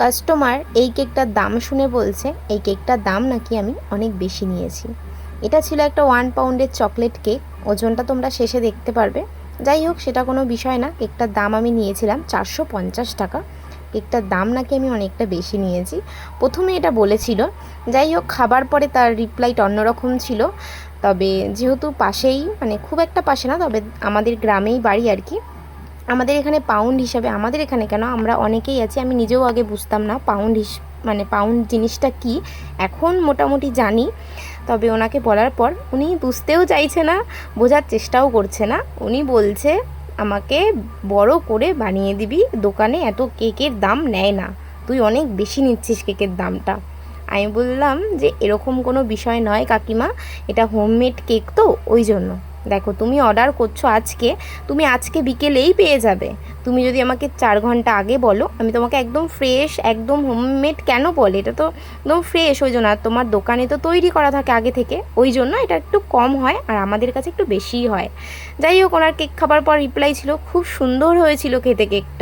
Customer এই কেকটার দাম শুনে বলছে এই কেকটার দাম নাকি আমি অনেক বেশি নিয়েছি। এটা ছিল একটা 1 পাউন্ডের চকলেট কেক। ওজনটা তোমরা শেষে দেখতে পারবে। যাই হোক, সেটা কোনো বিষয় না। কেকটার দাম আমি নিয়েছিলাম 450 টাকা। কেকটার দাম নাকি আমি অনেকটা বেশি নিয়েছি, প্রথমে এটা বলেছিল। যাই হোক, খাবার পরে তার রিপ্লাইটা অন্যরকম ছিল। তবে যেহেতু পাশেই, মানে খুব একটা পাশে না, তবে আমাদের গ্রামেই বাড়ি আর কি। আমাদের এখানে পাউন্ড হিসাবে, আমাদের এখানে কেন, আমরা অনেকেই আছি, আমি নিজেও আগে বুঝতাম না মানে পাউন্ড জিনিসটা কি। এখন মোটামুটি জানি। তবে ওনাকে বলার পর উনি বুঝতেও চাইছে না, বোঝার চেষ্টাও করছে না। উনি বলছে আমাকে বড় করে বানিয়ে দিবি, দোকানে এত কেকের দাম নেয় না, তুই অনেক বেশি নিচ্ছিস কেকের দামটা। আমি বললাম যে এরকম কোনো বিষয় নয় কাকিমা, এটা হোমমেড কেক তো, ওই জন্য। দেখো, তুমি অর্ডার করছো আজকে, তুমি আজকে বিকেলেই পেয়ে যাবে। তুমি যদি আমাকে 4 ঘন্টা আগে বলো, আমি তোমাকে একদম ফ্রেশ, একদম হোমমেড কেন বলে, এটা তো একদম ফ্রেশ, ওই জন্য। আর তোমার দোকানে তো তৈরি করা থাকে আগে থেকে, ওই জন্য এটা একটু কম হয়, আর আমাদের কাছে একটু বেশিই হয়। যাই হোক, ওনার কেক খাবার পর রিপ্লাই ছিল, খুব সুন্দর হয়েছিল খেতে কেকটা।